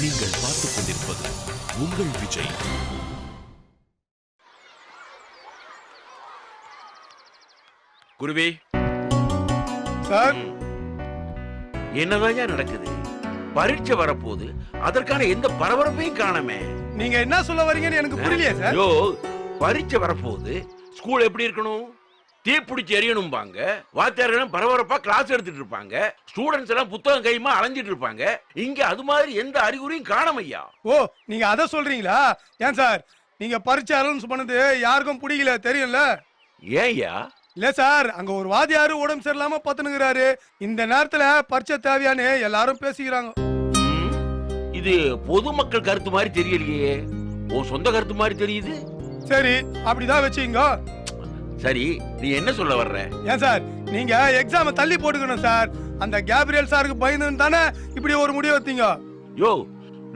நீங்கள் பார்த்துக் கொண்டிருப்பது உங்கள் விஜய். குருவி சார், என்னதான் நடக்குது? பரீட்சை வரப்போது, அதற்கான எந்த பரபரப்பையும் காணமே. நீங்க என்ன சொல்ல வரீங்கன்னு எனக்கு புரியலையே சார். ஐயோ, பரீட்சை வரப்போது ஸ்கூல் எப்படி இருக்கணும்? தீப்பிடிச்சு எரியணும்பாங்க. வாத்தியார்களும் பரபரப்பா கிளாஸ் எடுத்துட்டு இருப்பாங்க. ஸ்டூடெண்ட்ஸ் எல்லாம் புத்தகம் கைமா அலைஞ்சிட்டு இருப்பாங்க. இங்க அது மாதிரி எந்த அறிகுறியும் காணமையா. ஓ, நீங்க அத சொல்றீங்களா? ஏன் சார், நீங்க பரீட்சை அனௌன்ஸ் பண்ணது யாருக்கும் பிடிக்கல தெரியும்ல? ஏன்யா? இல்ல சார், அங்க ஒரு வாத்தியாரு உடம்பு சரியில்லாம பத்துனுங்கிறாரு. இந்த நேரத்துல பரீட்சை தேவையானு எல்லாரும் பேசிக்கிறாங்க. இது பொதுமக்கள் கருத்து மாதிரி தெரியலையே, உன் சொந்த கருத்து மாதிரி தெரியுது. சரி, அப்படிதான் வச்சுங்க. சரி, நீ என்ன சொல்ல வர்ற? ஏன் சார், நீங்க எக்ஸாம தள்ளி போட்டுக்கணும் சார். அந்த கேப்ரியல் சாருக்கு பயந்து தானே இப்படி ஒரு முடிவு எடுத்தீங்க. யோ,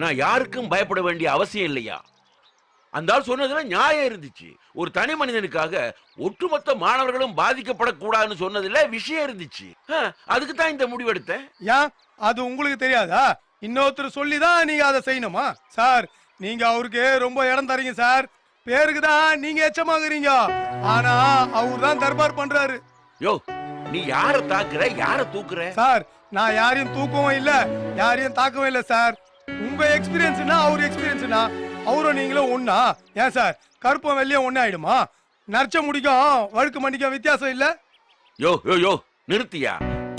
நான் யாருக்கும் பயப்பட வேண்டிய அவசியம் இல்லையா? அந்த ஆள் சொன்னதுல நியாயம் இருந்துச்சு. ஒரு தனி மனிதனுக்காக ஒட்டுமொத்த மாணவர்களும் பாதிக்கப்படக்கூடாதுன்னு சொன்னதுல விஷயம் இருந்துச்சு. அதுக்கு தான் இந்த முடிவு எடுத்தேன். ஏன், அது உங்களுக்கு தெரியாதா? இன்னொருத்தர் சொல்லிதான் நீங்க அதை செய்யணுமா? சார், நீங்க அவருக்கு ரொம்ப இடம் தரீங்க சார். பேருக்கு தான் நீங்க எச்சமாகறீங்க, ஆனா அவர் தான் தர்பார் பண்றாரு. யோ, நீ யார தாக்குற, யார தூக்குற? சார், நான் யாரையும் தூக்கவும் இல்ல, யாரையும் தாக்கவும் இல்ல சார். உங்க எக்ஸ்பீரியன்ஸ்னா அவர் எக்ஸ்பீரியன்ஸ்னா அவரும் நீங்களும் ஒண்ணா? ஏன் சார், கருப்பம் வெள்ளையும் ஒண்ணு ஆயிடுமா? நரச்ச முடிக்கும் வழுக்கு மண்டிக்கும் வித்தியாசம் இல்ல? யோ யோ யோ, நிறுத்தியா?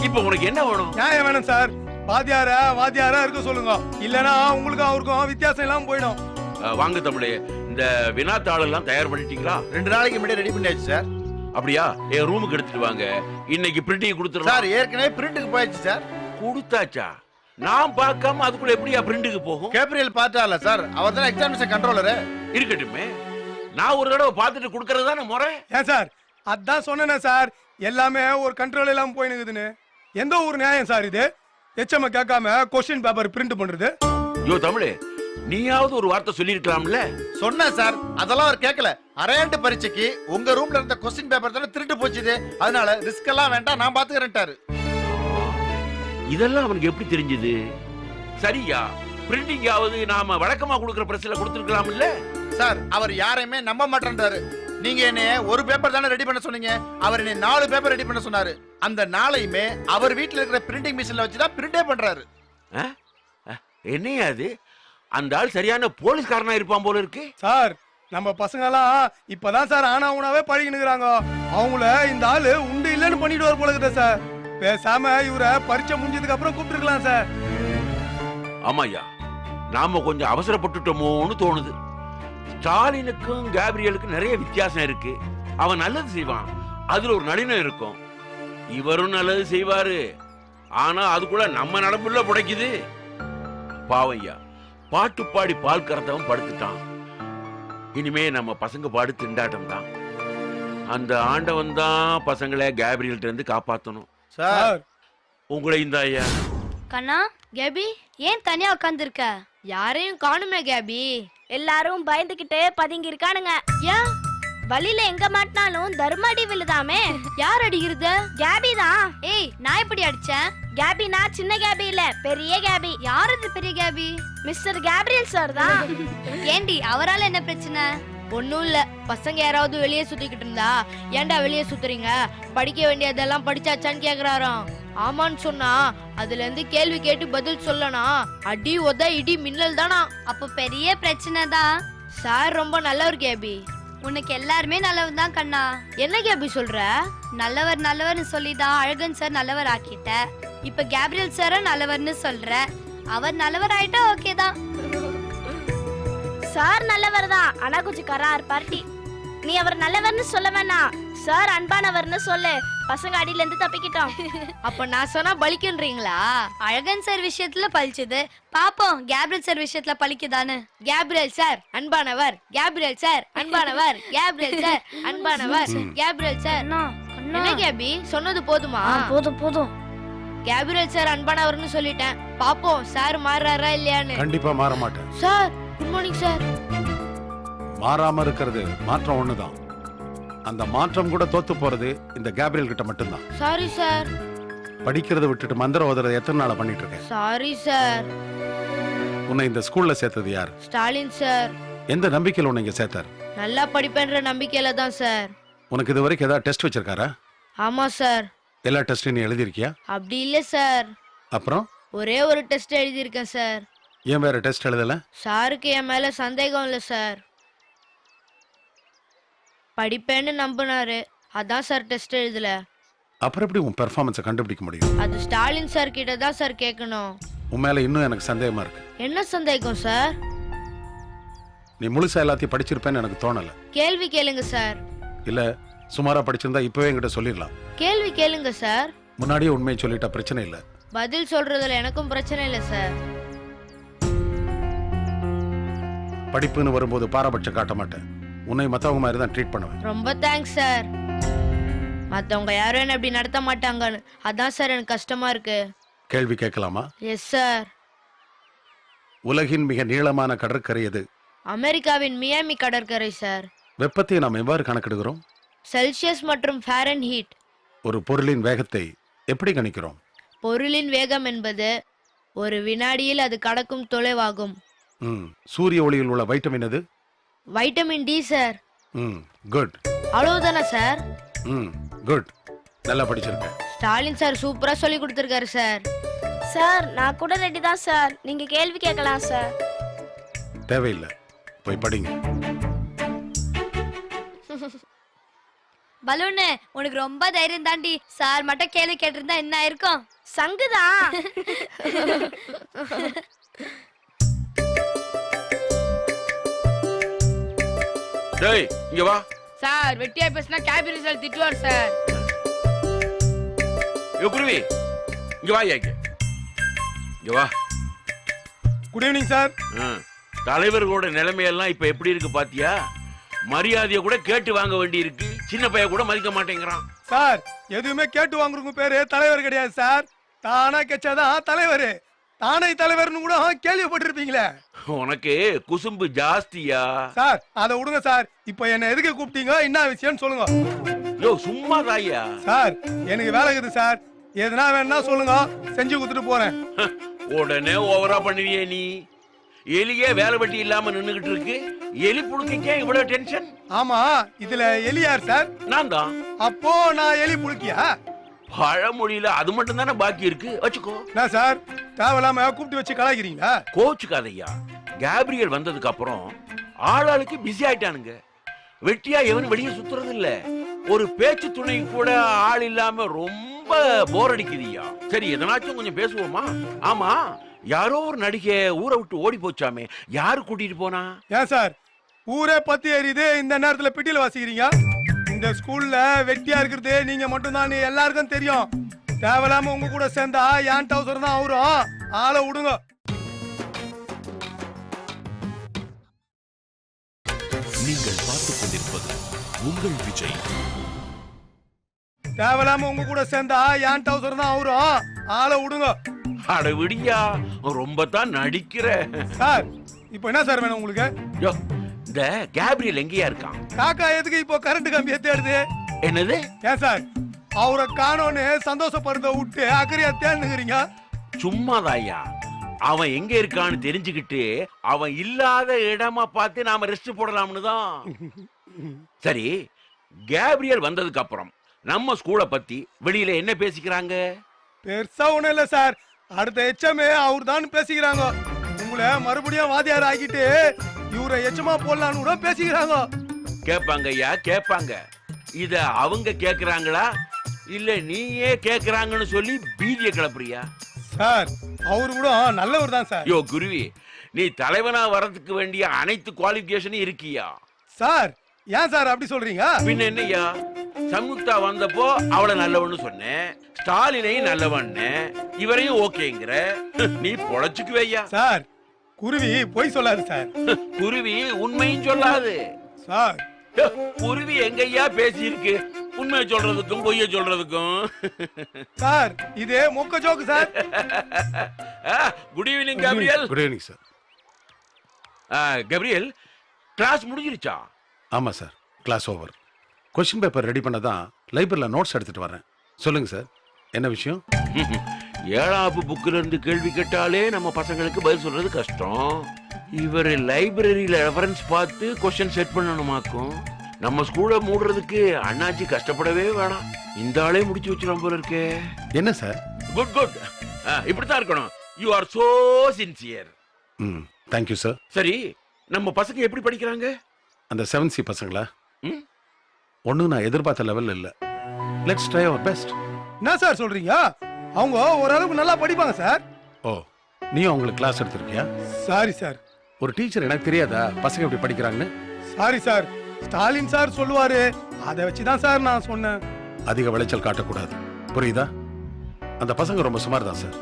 இப்ப உனக்கு என்ன வேணும்? நியாயம் வேணும் சார். வாத்தியாரா இருக்க சொல்லுங்க, இல்லனா உங்களுக்கு அவருக்கும் வித்தியாசம் எல்லாம் போயிடும். வாங்க தமிழே, இந்த வினாத்தாள் எல்லாம் தயார் பண்ணிட்டீங்களா? 2 நாளைக்கு முன்னாடி ரெடி பண்ணியாச்சு சார். அப்படியா? என் ரூமுக்கு எடுத்துட்டு வாங்க. இன்னைக்கு பிரிண்டிங் கொடுத்துறோம் சார். ஏற்கனவே பிரிண்ட்டுக்கு போயாச்சு சார். கொடுத்தாச்சா? நான் பார்க்காம அதுக்குள்ள எப்படியா பிரிண்டுக்கு போகும்? கேப்ரியல் பார்த்தால சார், அவர் தான் எக்ஸாமினேஷன் கண்ட்ரோலரு. இருக்கட்டுமே, நான் ஒரு தடவை பார்த்துட்டு கொடுக்கறது தானே முறை. ஏன் சார், அதான் சொன்னேனே சார், எல்லாமே ஒரு கண்ட்ரோல் எல்லாம் போயினுக்குதுன்னு. எந்த ஒரு நியாயம் சார் இது? எச்எம் கேட்காம கொஸ்டின் பேப்பர் பிரிண்ட் பண்றது? யோ தமிழே, நீயாவது ஒரு வார்த்தை சொல்லி இருக்கலாம்ல. சொன்ன சார், அதெல்லாம் அவர் கேட்கல. அரையாண்டு பரீட்சைக்கு உங்க ரூம்ல இருந்த கொஸ்டின் பேப்பர் தானே திருட்டு போச்சுது, அதனால ரிஸ்க் எல்லாம் வேண்டாம், நான் பாத்துக்கிறேன்ட்டாரு. இதெல்லாம் அவனுக்கு எப்படி தெரிஞ்சது? சரியா, பிரிண்டிங் ஆவது நாம வழக்கமா கொடுக்கிற பிரஸ்ல கொடுத்துருக்கலாம் இல்ல? சார், அவர் யாரையுமே நம்ப மாட்டேன்றாரு. நீங்க என்ன ஒரு பேப்பர் தானே ரெடி பண்ண சொன்னீங்க, அவர் என்ன 4 பேப்பர் ரெடி பண்ண சொன்னாரு. அந்த 4ஐயுமே அவர் வீட்டுல இருக்கிற பிரிண்டிங் மிஷின்ல வச்சுதான் பிரிண்டே பண்றாரு. என்னையா அது? அந்த ஆள் சரியான போலீஸ்காரனா இருப்பான் போல இருக்கு. சார், நம்ம பசங்க எல்லாம் இப்பதான் சார் ஆனா உணவே பழகினுக்குறாங்க. அவங்கள இந்த ஆளு உண்டு இல்லன்னு பண்ணிடுவார் போல இருக்குது சார். பேசாம இவரை பரீட்சை முடிஞ்சதுக்கு அப்புறம் கூப்பிட்டுருக்கலாம் சார். ஆமாய்யா, நாம கொஞ்சம் அவசரப்பட்டுட்டோமோன்னு தோணுது. ஸ்டாலினுக்கும் கேப்ரியலுக்கும் நிறைய வித்தியாசம் இருக்கு. அவன் நல்லது செய்வான், அதுல ஒரு நளினம் இருக்கும். இவரும் நல்லது செய்வாரு, ஆனா அதுக்குள்ள நம்ம நடப்புல புடைக்குது. பாவையா, பாட்டு பாடி பால் கறந்தவன் படுத்துட்டான். இனிமே நம்ம பசங்க பாடு திண்டாட்டம் தான். அந்த ஆண்டவன் தான் பசங்களை கேப்ரியல்ட்ட இருந்து காப்பாத்தணும். சார், உங்களை இந்த ஐயா. கண்ணா, கேபி ஏன் தனியா உட்கார்ந்து இருக்க? யாரையும் காணுமே கேபி. எல்லாரும் பயந்துகிட்டு பதுங்கி இருக்கானுங்க. ஏன்? வழியில எங்க மாட்டினாலும் தர்மடி விழுதாமே. யார் அடிக்கிறது? கேபி தான். ஏய், நான் எப்படி அடிச்சேன்? கேபினா சின்ன கேபி இல்ல, பெரிய கேபி. யார் இது பெரிய கேபி? மிஸ்டர் கேப்ரியல் சார் தான். ஏண்டி, அவரால என்ன பிரச்சனை? ஒண்ணும் இல்ல, பசங்க யாராவது வெளியே சுத்திக்கிட்டு இருந்தா ஏன்டா வெளியே சுத்துறீங்க, படிக்க வேண்டியதெல்லாம் படிச்சாச்சான்னு கேக்குறாராம். ஆமான்னு சொன்னா அதுல இருந்து கேள்வி கேட்டு பதில் சொல்லணும். அடி உத இடி மின்னல் தானா. அப்ப பெரிய பிரச்சனை தான். சார் ரொம்ப நல்லவர் கேபி. உனக்கு எல்லாருமே நல்லவர் தான் கண்ணா. என்ன கேபி சொல்ற? நல்லவர்னு சொல்லிதான் அழகன் சார் நல்லவர் ஆக்கிட்ட. இப்ப கேப்ரியல் சார நல்லவர்னு சொல்ற. அவர் நல்லவர் ஆயிட்டா ஓகே தான். சார் நல்லவர் தான், ஆனா கொஞ்சம் கரார் பார்ட்டி. நீ அவர் நல்லவர்னு சொல்ல வேணாம், சார் அன்பானவர்னு சொல்லு. பசங்க அடியில இருந்து தப்பிக்கிட்டோம். அப்ப நான் சொன்னா பலிக்குன்றீங்களா? அழகன் சார் விஷயத்துல பலிச்சது, பாப்போம் கேப்ரியல் சார் விஷயத்துல பலிக்குதானு. கேப்ரியல் சார் அன்பானவர், கேப்ரியல் சார் அன்பானவர், கேப்ரியல் சார் அன்பானவர், கேப்ரியல் சார். என்ன கேபி, சொன்னது போதுமா? போதும். கேப்ரியல் சார் அன்பானவர்னு சொல்லிட்டேன், பாப்போம் சார் மாறாரா இல்லையான்னு. கண்டிப்பா மாற மாட்டேன் சார். Good morning sir. மாறாம இருக்கிறது மாற்றம் ஒண்ணுதான். அந்த மாற்றம் கூட தோத்து போறது இந்த கேப்ரியல் கிட்ட மட்டும்தான். Sorry sir. படிக்கிறத விட்டுட்டு மந்திரம் ஓதுறதை எத்தனை நாளா பண்ணிட்டு இருக்கேன்? Sorry sir. உன்னை இந்த ஸ்கூல்ல சேர்த்தது யார்? ஸ்டாலின் சார். எந்த நம்பிக்கையில் உன்னை இங்க சேர்த்தார்? நல்லா படிப்பேன்ற நம்பிக்கையில தான் சார். உனக்கு இது வரைக்கும் ஏதாவது டெஸ்ட் வச்சிருக்காரா? ஆமா சார். எல்லா டெஸ்ட்டையும் நீ எழுதியிருக்கியா? அப்படி இல்ல சார். அப்புறம் ஒரே ஒரு டெஸ்ட் எழுதியிருக்கேன் சார். ஏன் வேற டெஸ்ட் எழுதல? சாருக்கு என் மேல சந்தேகம் இல்ல சார். படிப்பேன்னு நம்பினாரு, அதான் சார் டெஸ்ட் எழுதல. அப்புறம் எப்படி உன் பெர்ஃபார்மன்ஸை கண்டுபிடிக்க முடியும்? அது ஸ்டாலின் சார் கிட்ட தான் சார் கேட்கணும். உன் மேல இன்னும் எனக்கு சந்தேகமா இருக்கு. என்ன சந்தேகம் சார்? நீ முழுசா எல்லாத்தையும் படிச்சிருப்பேன்னு எனக்கு தோணல. கேள்வி கேளுங்க சார். இல்ல சுமாரா படிச்சிருந்தா இப்பவே என்கிட்ட சொல்லிடலாம். கேள்வி கேளுங்க சார். முன்னாடியே உண்மையை சொல்லிட்டா பிரச்சனை இல்ல. பதில் சொல்றதுல எனக்கும் பிரச்சனை இல்ல சார். படிப்புன்னு வரும்போது பாரபட்சம் காட்ட மாட்டேன். உன்னை மத்தவங்க மாதிரி தான் ட்ரீட் பண்ணுவேன். ரொம்ப தேங்க்ஸ் சார். மத்தவங்க யாரும் என்ன இப்படி நடத்த மாட்டாங்கன்னு அதான் சார் எனக்கு கஷ்டமா இருக்கு. கேள்வி கேட்கலாமா? Yes sir. உலகின் மிக நீளமான கடற்கரை எது? அமெரிக்காவின் மியாமி கடற்கரை சார். வெப்பத்தை நாம் எவ்வாறு கணக்கிடுகிறோம்? செல்சியஸ் மற்றும் ஃபாரன்ஹீட். ஒரு பொருளின் வேகத்தை எப்படி கணிக்கிறோம்? பொருளின் வேகம் என்பது ஒரு வினாடியில் அது கடக்கும் தொலைவாகும். சூரிய ஒளியில் உள்ள வைட்டமின் எது? Vitamin D sir. குட். அவ்வளவுதானே சார்? குட். நல்லா படிச்சிருக்கேன். ஸ்டாலின் சார் சூப்பரா சொல்லி கொடுத்திருக்காரு சார். சார் நான் கூட ரெடி தான் சார். நீங்க கேள்வி கேட்கலாம் சார். தேவையில்லை, போய் படிங்க. பலூனு உனக்கு ரொம்ப தைரியம் தாண்டி. சார் மட்டும் கேள்வி கேட்டிருந்தா என்ன ஆயிருக்கும்? சங்குதான். டேய் இங்க வா. சார் வெட்டியா பேசினா கேபினட் சார் திட்டுவார் சார். யோ குருவி இங்க வா. இங்க வா. Good evening sir. தலைவர்களோட நிலைமையெல்லாம் இப்ப எப்படி இருக்கு பாத்தியா? மரியாதைய கூட கேட்டு வாங்க வேண்டி இருக்கு. சின்ன பைய கூட மதிக்க மாட்டேங்கிறான். சார் எதுவுமே கேட்டு வாங்குறவங்க பேரு தலைவர் கிடையாது சார். தானா கெச்சாதான் தலைவர். தானே தலைவர்னு கூட கேள்விப்பட்டிருப்பீங்களே. உனக்கு குசும்பு ஜாஸ்தியா? சார் அதை விடுங்க சார். இப்ப என்ன எதுக்கு கூப்பிட்டீங்க, என்ன விஷயம்னு சொல்லுங்க. யோ சும்மா தாயா. சார் எனக்கு வேலை இருக்குது சார். எதுனா வேணா சொல்லுங்க, செஞ்சு கொடுத்துட்டு போறேன். உடனே ஓவரா பண்ணுவியே நீ. எலியே வேலை வெட்டி இல்லாம நின்னுகிட்டு இருக்கு. எலி புழுக்கைக்கே இவ்வளவு டென்ஷன்? ஆமா, இதுல எலி யார் சார்? நான் தான். அப்போ நான் எலி புழுக்கியா? பழமொழியில அது மட்டும் தானே பாக்கி இருக்கு. வச்சுக்கோ. என்ன சார் தேவையில்லாம கூப்பிட்டு வச்சு கலாய்க்கிறீங்களா? கோச்சுக்காதையா. கேப்ரியல் வந்ததுக்கு அப்புறம் ஆளாளுக்கு பிஸி ஆயிட்டானுங்க. வெட்டியா எவனும் வெளியே சுத்துறது இல்ல. ஒரு பேச்சு துணை கூட ஆள் இல்லாம ரொம்ப போர் அடிக்குதுயா. சரி எதனாச்சும் கொஞ்சம் பேசுவோமா? ஆமா, யாரோ ஒரு நடிகை ஊரை விட்டு ஓடி போச்சாமே, யாரு கூட்டிட்டு போனா? ஏன் சார் ஊரே பத்தி எரியுது, இந்த நேரத்துல பிட்டில வாசிக்கிறீங்க? இந்த ஸ்கூல்ல வெட்டியா இருக்கிறது நீங்க மட்டும் தான், எல்லாருக்கும் தெரியும். தேவையில்லாம உங்க கூட சேர்ந்தா ஏன் டவுசர் தான் அவரும். ஆளை விடுங்க. நீங்கள் பார்த்துக் கொண்டிருப்பது உங்கள் விஜய். தேவையில்லாம உங்க கூட சேர்ந்தா ஏன் டவுசர் தான் அவரும். ஆளை விடுங்க. அட விடியா, ரொம்ப தான் நடிக்கிற. சார் இப்போ என்ன சார் வேணும் உங்களுக்கு? யோ, இந்த கேப்ரியல் எங்கேயா இருக்கான்? காக்கா எதுக்கு இப்போ கரண்ட் கம்பியை தேடுது? என்னது? ஏன் சார் அவரை காணோன்னு சந்தோஷப்படுறத விட்டு அக்கறையா தேடுங்கிறீங்க? சும்மாதாயா. அவன் எங்க இருக்கான்னு தெரிஞ்சுக்கிட்டு அவன் இல்லாத இடமா பார்த்து நாம ரெஸ்ட் போடலாம்னு தான். சரி, கேப்ரியல் வந்ததுக்கு அப்புறம் நம்ம ஸ்கூலை பத்தி வெளியில என்ன பேசிக்கிறாங்க? பெருசா ஒண்ணும் இல்ல சார். அடுத்த எச்சமே அவர் தான் பேசிக்கிறாங்க. உங்களை மறுபடியும் வாத்தியார் ஆக்கிட்டு இவரை எச்சமா போடலான்னு கூட பேசிக்கிறாங்க. கேட்பாங்க ஐயா, கேட்பாங்க. இத அவங்க கேக்குறாங்களா இல்ல நீயே கேக்குறாங்கன்னு சொல்லி பீதிய கிளப்புறியா? சார் அவரு கூட நல்லவர் தான் சார். யோ குருவி, நீ தலைவனா வரதுக்கு வேண்டிய அனைத்து குவாலிபிகேஷனும் இருக்கியா? சார் ஏன் சார் அப்படி சொல்றீங்க? பின்ன என்னய்யா, சம்யுக்தா வந்தப்போ அவளை நல்லவன்னு சொன்னேன், ஸ்டாலினையும் நல்லவன்னு, இவரையும் ஓகேங்கிற. நீ பொழைச்சுக்குவையா? சார் குருவி பொய் சொல்லாது சார். குருவி உண்மையும் சொல்லாது சார். குருவி எங்கய்யா பேசி இருக்கு உண்மையை சொல்றதுக்கும் பொய்ய சொல்றதுக்கும்? சார் இது மொக்க joke sir. Good evening Gabriel. Good evening sir. Gabriel, class முடிஞ்சிருச்சா? ஆமா சார், class over. Question paper ready பண்ண தான் லைப்ரரியில் நோட்ஸ் எடுத்துட்டு வரேன். சொல்லுங்க சார், என்ன விஷயம்? ஏழாப்பு புக்ல இருந்து கேள்வி கேட்டாலே நம்ம பசங்களுக்கு பதில் சொல்றது கஷ்டம். இவர் லைப்ரரியில ரெஃபரன்ஸ் பார்த்து கொஸ்டின் செட் பண்ணணுமாக்கும். நம்ம ஸ்கூலை மூடுறதுக்கு அண்ணாச்சி கஷ்டப்படவே வேணாம். இந்த ஆளே முடிச்சு வச்சிடும் போல இருக்கே. என்ன சார்? குட் குட், இப்படித்தான் இருக்கணும். You are so sincere. Thank you sir. சரி, நம்ம பசங்க எப்படி படிக்கிறாங்க? அந்த 7C பசங்களா? ஒன்றும் நான் எதிர்பார்த்த லெவல் இல்லை. Let's try our best. என்ன சார் சொல்றீங்க? அவங்க ஓரளவுக்கு நல்லா படிப்பாங்க சார். ஓ, நீ அவங்களுக்கு கிளாஸ் எடுத்திருக்கியா? Sorry sir. ஒரு டீச்சர் எனக்கு தெரியாதா பசங்க எப்படி படிக்கிறாங்கன்னு? சாரி சார், ஸ்டாலின் சார் சொல்லுவாரு, அதை வச்சுதான் சார் நான் சொன்னேன். அதிக விளைச்சல் காட்டக்கூடாது, புரியுதா? அந்த பசங்க ரொம்ப சுமார் தான் சார்.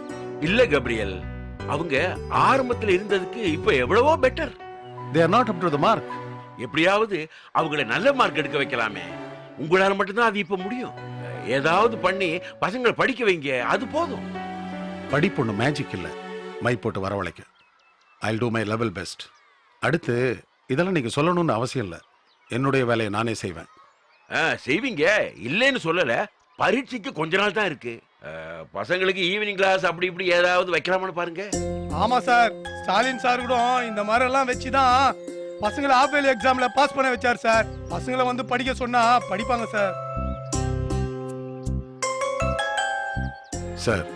இல்ல கேப்ரியல், அவங்க ஆரம்பத்துல இருந்ததுக்கு இப்ப எவ்வளவோ better. They are not up to the mark. எப்படியாவது அவங்கள நல்ல மார்க் எடுக்க வைக்கலாமே. உங்களால மட்டும்தான் அது இப்ப முடியும். ஏதாவது பண்ணி பசங்களை படிக்க வைங்க, அது போதும். படிப்பு ஒண்ணு மேஜிக் இல்ல, மை போட்டு வரவழைக்க. I'll do my level best. அடுத்து இதெல்லாம் நீங்க சொல்லணும்னு அவசியம் இல்லை, என்னுடைய வேலையை நானே செய்வேன். செய்வீங்க, இல்லைன்னு சொல்லல. பரீட்சைக்கு கொஞ்ச நாள் தான் இருக்கு. பசங்களுக்கு ஈவினிங் கிளாஸ் அப்படி இப்படி ஏதாவது வைக்கலாமான்னு பாருங்க. ஆமா சார், ஸ்டாலின் சார் கூட இந்த மாதிரி எல்லாம் வச்சுதான் பசங்களை ஆஃப் இயர்லி எக்ஸாம்ல பாஸ் பண்ண வச்சார் சார். பசங்களை வந்து படிக்க சொன்னா படிப்பாங்க சார். சார்,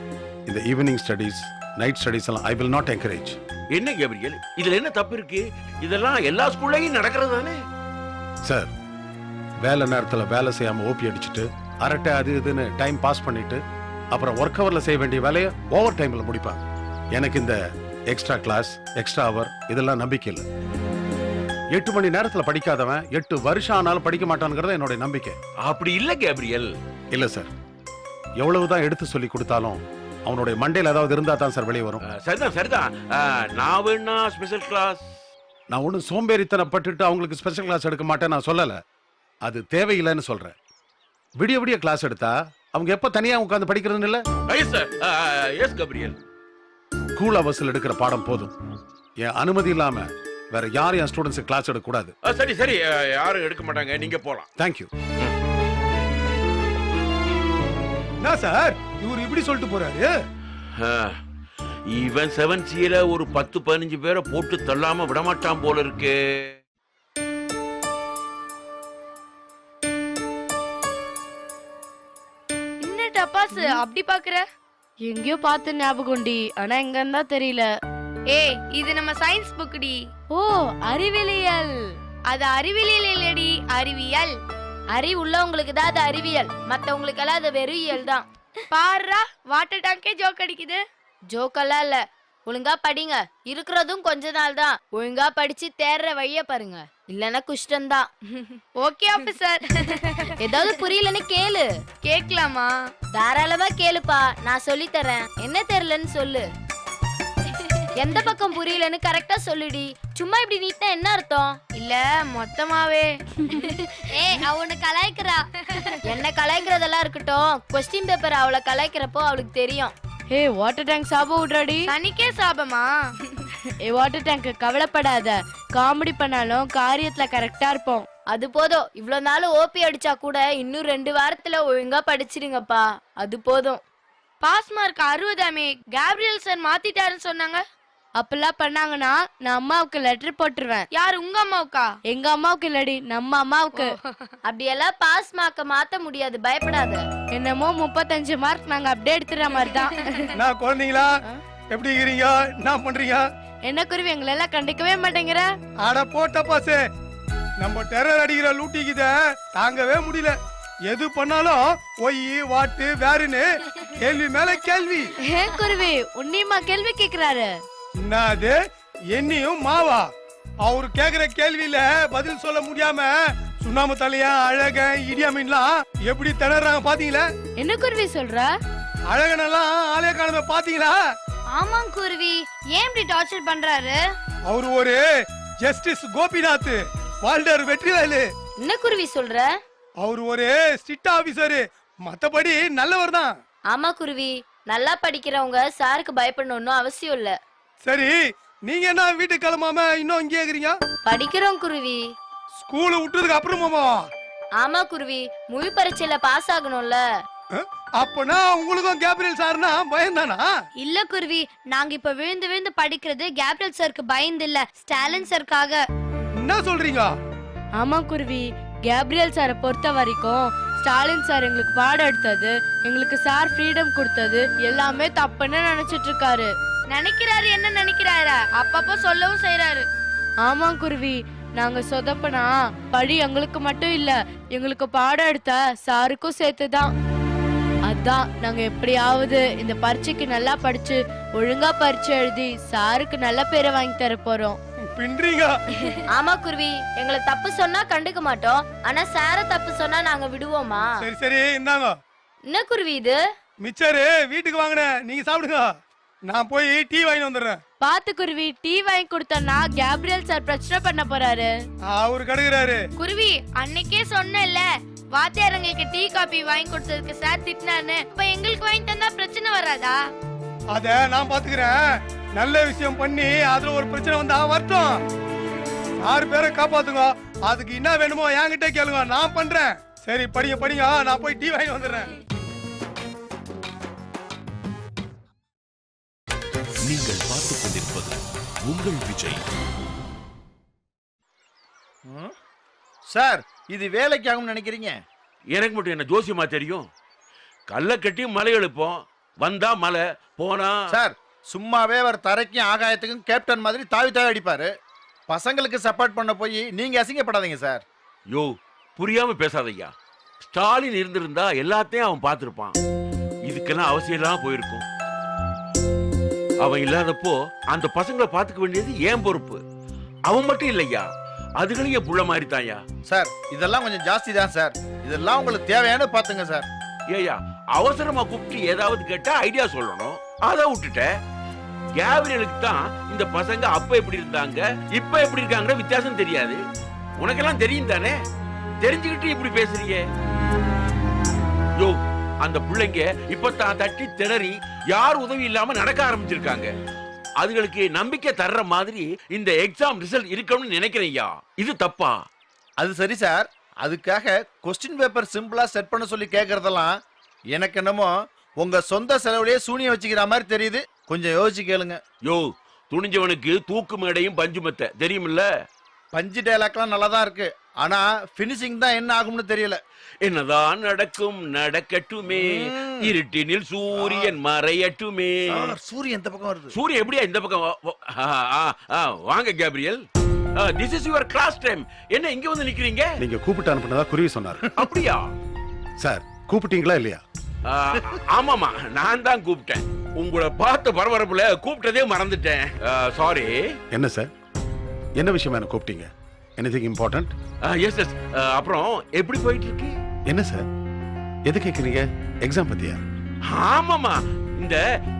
இந்த ஈவினிங் ஸ்டடீஸ், நைட் ஸ்டடீஸ் எல்லாம் ஐ வில் நாட் என்கரேஜ். என்ன கேப்ரியல், இதுல என்ன தப்பு இருக்கு? இதெல்லாம் எல்லா ஸ்கூல்லையும் நடக்கிறது தானே. சார், வேலை நேரத்தில் வேலை செய்யாம ஓபி அடிச்சுட்டு அரட்டை அது இதுன்னு டைம் பாஸ் பண்ணிட்டு அப்புறம் ஒர்க் ஹவர்ல செய்ய வேண்டிய வேலையை ஓவர் டைம்ல முடிப்பாங்க. எனக்கு இந்த எக்ஸ்ட்ரா கிளாஸ், எக்ஸ்ட்ரா ஹவர் இதெல்லாம் நம்பிக்கை இல்லை. 8 மணி நேரத்துல படிக்காதவன் 8 வருஷம் ஆனாலும் படிக்க மாட்டான்ங்கிறத என்னோட நம்பிக்கை. அப்படி இல்ல கேப்ரியல். இல்ல சார், எவ்வளவுதான் எடுத்து சொல்லி கொடுத்தாலும் அவனுடைய மண்டையில் ஏதாவது இருந்தா தான் சார் வெளியே வரும். சரிதான் சரிதான். நான் வேணா ஸ்பெஷல் கிளாஸ். நான் ஒன்றும் சோம்பேறித்தனப்பட்டுட்டு அவங்களுக்கு ஸ்பெஷல் கிளாஸ் எடுக்க மாட்டேன் நான் சொல்லலை, அது தேவையில்லைன்னு சொல்றேன். விடிய விடிய கிளாஸ் எடுத்தா அவங்க எப்ப தனியா உட்கார்ந்து படிக்கிறதுன்னு இல்ல. S Gabriel. ஸ்கூல் அவர்ஸ்ல எடுக்கிற பாடம் போதும். என் அனுமதி இல்லாம வேற யாரும் என் ஸ்டூடெண்ட்ஸ் கிளாஸ் எடுக்க கூடாது. சரி சரி, யாரும் எடுக்க மாட்டாங்க, நீங்க போலாம். தேங்க்யூ. என்ன சார் இவர் இப்படி சொல்லிட்டு போறாரு? இவன் 7Cல ஒரு 10-15 பேரை போட்டு தள்ளாம விடமாட்டான் போல இருக்கு. என்ன டப்பாஸ் அப்படி பாக்குற? எங்கேயோ பார்த்து ஞாபகம் டி, ஆனா எங்க இருந்தா தெரியல. ஏய், இது நம்ம சயின்ஸ் புக்டி. ஓ, அறிவியல். அது அறிவியல் இல்லடி, அறிவியல். அறிவு உள்ளவங்களுக்கு தான் அது அறிவியல், மத்தவங்களுக்கு எல்லாம் அது வெறும் இயல் தான். பாருடா, வாட்டர் டேங்கே ஜோக் அடிக்குது. ஜோக்கெல்லாம் இல்ல, ஒழுங்கா படிங்க. இருக்கிறதும் கொஞ்ச நாள் தான். ஒழுங்கா படிச்சு தேர்ற வழிய பாருங்க, இல்லன்னா குஷ்டம் தான். Okay officer. ஏதாவது புரியலன்னு கேளு. கேட்கலாமா? தாராளமா கேளுப்பா, நான் சொல்லி தரேன். என்ன தெரியலன்னு சொல்லு. எந்த பக்கம் புரியலன்னு கரெக்டா சொல்லுடி. சும்மா இப்படி நீட்டா என்ன அர்த்தம்? இல்ல மொத்தமாவே. ஏய், அவனை கலாய்க்கிறா. என்ன கலாய்க்கிறதெல்லாம் இருக்கட்டும், கொஸ்டின் பேப்பர் அவளை கலாய்க்கிறப்போ அவளுக்கு தெரியும். ஏ, வாட்டர் டேங்க் சாபம் விடுறாடி. தனிக்கே சாபமா? ஏ, வாட்டர் டேங்க் கவலைப்படாத, காமெடி பண்ணாலும் காரியத்துல கரெக்டா இருப்போம். அது போதும். இவ்வளவு நாள் ஓபி அடிச்சா கூட இன்னும் 2 வாரத்துல ஒழுங்கா படிச்சிடுங்கப்பா, அது போதும். Pass mark 60. கேப்ரியல் சார் மாத்திட்டாருன்னு சொன்னாங்க. அப்பெல்லாம் பண்ணாங்கன்னா நான் அம்மாவுக்கு லெட்டர் போட்டுருவேன். யார், உங்க அம்மாவுக்கா? எங்க அம்மாவுக்கு இல்லடி, நம்ம அம்மாவுக்கு. அப்படியெல்லாம் பாஸ் மார்க்க மாத்த முடியாது, பயப்படாத. என்னமோ 35 மார்க் நாங்க அப்படியே எடுத்துற மாதிரி தான். நான் குழந்தைங்களா எப்படி இருக்கிறீங்க? என்ன பண்றீங்க? என்ன குருவி, எங்களெல்லாம் கண்டிக்கவே மாட்டேங்கிற? அட போட்ட பாசே, நம்ம டெரர் அடிக்கிற லூட்டிக்குத தாங்கவே முடியல. எது பண்ணாலும் ஒய் வாட்டு வேறுன்னு கேள்வி மேல கேள்வி. ஏ குருவி, உன்னியம்மா கேள்வி கேக்குறாரு. என்னது என்னையும் மாவா? அவரு கேக்குற கேள்வியில பதில் சொல்ல முடியாம சுண்ணாம்பு தலையா அழகன் இடியாமீன்லாம் எப்படி திணறாங்க பாத்தீங்களா? என்ன குருவி சொல்ற? அழகனெல்லாம் ஆலய காலமே பாத்தீங்களா? ஆமாம் குருவி, ஏன் இப்படி டார்ச்சர் பண்றாரு? அவரு ஒரு ஜஸ்டிஸ் கோபிநாத், வால்டர் வெற்றிவேலு. என்ன குருவி சொல்ற? அவரு ஒரு ஸ்ட்ரிக்ட் ஆபீசர், மத்தபடி நல்லவர் தான். ஆமா குருவி, நல்லா படிக்கிறவங்க சாருக்கு பயப்படணும்னு அவசியம் இல்ல. சரி, நீங்க என்ன வீட்டுக்கு கிளம்பாம இன்னும் இங்கே இருக்கிறீங்க? படிக்கிறோம் குருவி. ஸ்கூல் விட்டதுக்கு அப்புறமாமா? ஆமா குருவி, முழு பரீட்சையில பாஸ் ஆகணும்ல, அப்பனா உங்களுக்கும் கேப்ரியல் சார்னா பயந்தானா? இல்ல குருவி, நாங்க இப்ப விழுந்து விழுந்து படிக்கிறது கேப்ரியல் சாருக்கு பயந்து இல்ல, ஸ்டாலின் சாருக்காக. என்ன சொல்றீங்க? ஆமா குருவி, கேப்ரியல் சாரை பொறுத்த வரைக்கும் ஸ்டாலின் சார் எங்களுக்கு பாடம் எடுத்தது, எங்களுக்கு சார் ஃப்ரீடம் கொடுத்தது எல்லாமே தப்புன்னு நினைச்சிட்டு இருக்காரு. நினைக்கிறாரு என்ன நினைக்கிறாரு, அப்பப்போ சொல்லவும் செய்யறாரு. ஆமா குருவி, நாங்க சொதப்பனா படி எங்களுக்கு மட்டும் இல்ல, எங்களுக்கு பாடம் எடுத்த சாருக்கும் சேர்த்துதான். அதான் நாங்க எப்படியாவது இந்த பரீட்சைக்கு நல்லா படிச்சு ஒழுங்கா பரீட்சை எழுதி சாருக்கு நல்ல பேரை வாங்கி தர போறோம். பின்றீங்க. ஆமா குருவி, எங்களை தப்பு சொன்னா கண்டுக்க மாட்டோம், ஆனா சார தப்பு சொன்னா நாங்க விடுவோமா? சரி சரி, இந்தாங்க என்ன குருவி இது? மிச்சரு வீட்டுக்கு வாங்கினேன், நீங்க சாப்பிடுங்க. நான் போய் டீ வாங்கி வந்துடுறேன். பாத்து குருவி, டீ வாங்கி கொடுத்தோம்னா கேப்ரியல் சார் பிரச்சனை பண்ண போறாரு. அவரு கடுகிறாரு. குருவி, அன்னைக்கே சொன்னேன்ல வாத்தியார் எங்களுக்கு டீ காபி வாங்கி கொடுத்ததுக்கு சார் திட்டினான்னு, இப்ப எங்களுக்கு வாங்கி தந்தா பிரச்சனை வராதா? அத நான் பாத்துக்கிறேன். நல்ல விஷயம் பண்ணி அதுல ஒரு பிரச்சனை வந்தா வரட்டும். 6 பேரை காப்பாத்துங்க. அதுக்கு என்ன வேணுமோ என்கிட்ட கேளுங்க, நான் பண்றேன். சரி படிங்க படிங்க, நான் போய் டீ வாங்கி வந்துடுறேன். நீங்கள் பார்த்துக் கொண்டிருப்பது உங்கள் விஜய். சார், இது வேலைக்கு ஆகும்னு நினைக்கிறீங்க? எனக்கு மட்டும் என்ன ஜோசியமா தெரியும்? கல்லை கட்டி மலை எழுப்போம், வந்தா மலை, போனா சார், சும்மாவே அவர் தரைக்கும் ஆகாயத்துக்கும் கேப்டன் மாதிரி தாவி தாவி அடிப்பாரு. பசங்களுக்கு சப்போர்ட் பண்ண போய் நீங்க அசிங்கப்படாதீங்க சார். யோ, புரியாம பேசாதய்யா. ஸ்டாலின் இருந்திருந்தா எல்லாத்தையும் அவன் பார்த்திருப்பான். இதுக்கெல்லாம் அவசியம் இல்லாம போயிருக்கும். அவன் இல்லாதப்போ அந்த பசங்களை பார்த்துக்க வேண்டியது ஏன் பொறுப்பு. அவன் மட்டும் இல்லையா, அதுகளையும் என் புள்ள மாதிரி தான்யா. சார், இதெல்லாம் கொஞ்சம் ஜாஸ்தி தான் சார். இதெல்லாம் உங்களுக்கு தேவையான பாத்துங்க சார். ஏயா, அவசரமா கூப்பிட்டு ஏதாவது கேட்டா ஐடியா சொல்லணும், அதை விட்டுட்ட. கேப்ரியலுக்கு தான் இந்த பசங்க அப்ப எப்படி இருந்தாங்க இப்ப எப்படி இருக்காங்க வித்தியாசம் தெரியாது. உனக்கெல்லாம் தெரியும் தானே? தெரிஞ்சுக்கிட்டு இப்படி பேசுறீங்க. யோ, அந்த பிள்ளைங்க இப்ப தான் தட்டி திணறி யார் உதவி இல்லாம நடக்க ஆரம்பிச்சிருக்காங்க. அதுகளுக்கு நம்பிக்கை தர்ற மாதிரி இந்த எக்ஸாம் ரிசல்ட் இருக்கணும்னு நினைக்கிறேன்யா. இது தப்பா? அது சரி சார், அதுக்காக கொஸ்டின் பேப்பர் சிம்பிளா செட் பண்ண சொல்லி கேக்குறதெல்லாம் எனக்கு என்னமோ உங்க சொந்த செலவுலயே சூனியம் வச்சுக்கிற மாதிரி தெரியுது. கொஞ்சம் யோசிச்சு கேளுங்க. யோ, துணிஞ்சவனுக்கு தூக்கு மேடையும் பஞ்சு மெத்த தெரியுமில்ல? பஞ்சு டைலாக்லாம் நல்லா தான் இருக்கு, ஆனா பினிஷிங் தான் என்ன ஆகும்னு தெரியல. என்னதான் நடக்கும் நடக்கட்டுமே, இருட்டினில் சூரியன் மறையட்டுமே. சூரியன் இந்த பக்கம் வருது. சூரியன் எப்படியா இந்த பக்கம் வாங்க Gabriel, this is your class time. என்ன இங்க வந்து நிக்கிறீங்க? நீங்க கூப்பிட்டு அனுப்புனதா குருவி சொன்னாரு. அப்படியா சார், கூப்பிட்டீங்களா இல்லையா? ஆமாமா, நான் தான் கூப்பிட்டேன். உங்களை பார்த்த பரபரப்புல கூப்பிட்டதே மறந்துட்டேன். சாரி. என்ன சார், என்ன விஷயமா என்ன கூப்பிட்டீங்க? Anything important? Yes yes. அப்புறம் எப்படி போயிட்டு இருக்கு? என்ன சார், எது கேக்குறீங்க? எக்ஸாம் பத்தியா? ஆமாமா, இந்த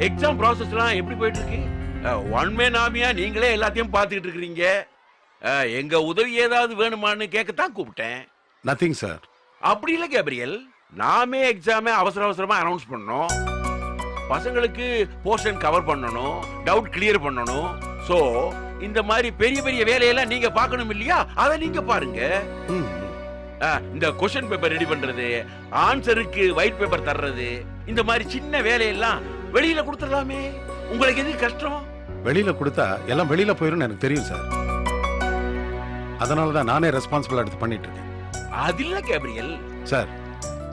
எக்ஸாம் ப்ராசஸ்லாம் எப்படி போயிட்டு இருக்கு? ஒன் மேன் ஆர்மியா நீங்களே எல்லாத்தையும் பார்த்துக்கிட்டு இருக்கிறீங்க. எங்க உதவி ஏதாவது வேணுமான்னு கேட்கத்தான் கூப்பிட்டேன். Nothing sir. அப்படி இல்லை கேப்ரியல், நாமே எக்ஸாமை அவசர அவசரமா அனௌன்ஸ் பண்ணோம். பசங்களுக்கு போர்ஷன் கவர் பண்ணணும், டவுட் கிளியர் பண்ணணும். சோ இந்த மாதிரி பெரிய பெரிய வேலையெல்லாம் நீங்க பார்க்கணும் இல்லையா? அதை நீங்க பாருங்க. இந்த கொஸ்டின் பேப்பர் ரெடி பண்றது, ஆன்சருக்கு ஒயிட் பேப்பர் தர்றது, இந்த மாதிரி சின்ன வேலையெல்லாம் வெளியில கொடுத்துடலாமே. உங்களுக்கு எது கஷ்டம்? வெளியில கொடுத்தா எல்லாம் வெளியில போயிரும் எனக்கு தெரியும் சார். அதனாலதான் நானே ரெஸ்பான்சிபிள் எடுத்து பண்ணிட்டு இருக்கேன். அது இல்ல கேப்ரியல் சார்,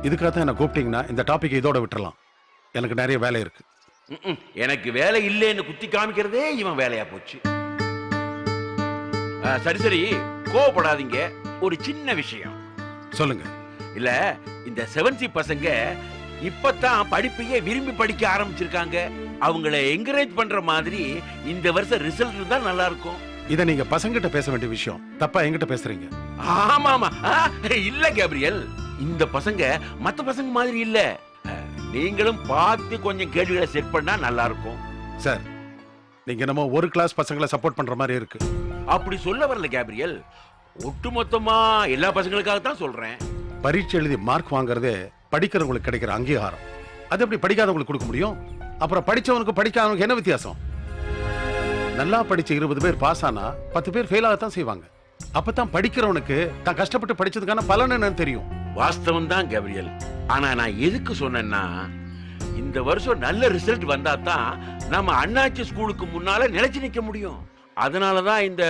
இதுக்காக தான் என்ன கூப்பிட்டீங்கன்னா இந்த டாபிக் இதோட விட்டுறலாம். எனக்கு நிறைய வேலை இருக்கு. எனக்கு வேலை இல்லைன்னு குத்தி காமிக்கிறதே இவன் வேலையா போச்சு. சரி சரி, கோவப்படாதீங்க. ஒரு சின்ன விஷயம் சொல்லுங்க. இல்ல, இந்த 7C பசங்க இப்பதான் படிப்பையே விரும்பி படிக்க ஆரம்பிச்சிருக்காங்க. அவங்கள என்கரேஜ் பண்ற மாதிரி இந்த வருஷம் ரிசல்ட் இருந்தா நல்லா இருக்கும். இத நீங்க பசங்கிட்ட பேச வேண்டிய விஷயம், தப்பா என்கிட்ட பேசுறீங்க. ஆமாமா, இல்ல கேப்ரியல், இந்த பசங்க மத்த பசங்க மாதிரி இல்ல. நீங்களும் பார்த்து கொஞ்சம் கேள்விகளை செட் பண்ணா நல்லா இருக்கும். சார், நீங்க என்னமோ ஒரு கிளாஸ் பசங்களை சப்போர்ட் பண்ற மாதிரி இருக்கு. அப்படி சொல்ல வரல கேப்ரியல், ஒட்டுமொத்தமா எல்லா பசங்களுக்காக தான் சொல்றேன். பரீட்சை எழுதி மார்க் வாங்குறதே படிக்கிறவங்களுக்கு கிடைக்கிற அங்கீகாரம். அது எப்படி படிக்காதவங்களுக்கு கொடுக்க முடியும்? அப்புறம் படிச்சவனுக்கு படிக்காதவனுக்கு என்ன வித்தியாசம்? நல்லா படிச்ச 20 பேர் பாஸ் ஆனா 10 பேர் ஃபெயில் ஆகத்தான் செய்வாங்க. அப்பதான் படிக்கிறவனுக்கு தான் கஷ்டப்பட்டு படிச்சதுக்கான பலன் என்னன்னு தெரியும். வாஸ்தவம் தான் கேப்ரியல். ஆனா நான் எதுக்கு சொன்னேன்னா, இந்த வருஷம் நல்ல ரிசல்ட் வந்தா தான் நம்ம அண்ணாச்சி ஸ்கூலுக்கு முன்னால நிலைச்சு நிக்க முடியும். அதனாலதான் இந்த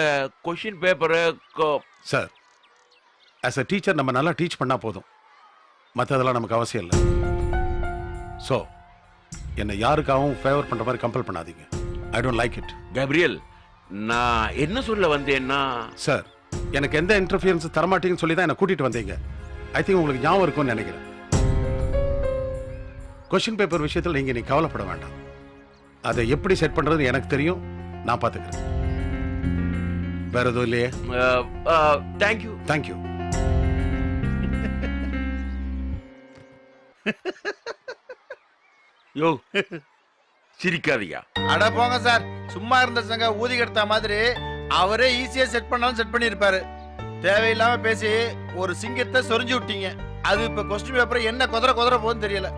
கொஸ்டின் பேப்பரை சார், ஆஸ் அ டீச்சர் நம்ம நல்லா டீச் பண்ணா போதும், மற்றதெல்லாம் நமக்கு அவசியம் இல்லை. ஸோ என்னை யாருக்காகவும் ஃபேவர் பண்ற மாதிரி கம்பல் பண்ணாதீங்க. I don't like it. Gabriel, நான் என்ன சொல்ல வந்தேன்னா, சார், எனக்கு எந்த இன்டர்ஃபியரன்ஸ் தரமாட்டீங்கன்னு சொல்லி தான் என்னை கூட்டிட்டு வந்தீங்க. ஐ திங்க் உங்களுக்கு ஞாபகம் இருக்கும்னு நினைக்கிறேன். கொஸ்டின் பேப்பர் விஷயத்தில் நீ கவலைப்பட வேண்டாம். அதை எப்படி செட் பண்றது எனக்கு தெரியும், நான் பார்த்துக்கிறேன். வேற எதுவும் இல்லையே? தேங்க்யூ. தேங்க்யூ. யோ, சிரிக்காதியா. அட போங்க சார், சும்மா இருந்த சங்க ஊதி கெடுத்த மாதிரி அவரே ஈஸியா செட் பண்ணாலும் செட் பண்ணிருப்பாரு. தேவையில்லாம பேசி ஒரு சிங்கத்தை சொரிஞ்சு விட்டீங்க. அது இப்ப கொஸ்டின் பேப்பர் என்ன குதிரை போகுதுன்னு தெரியல.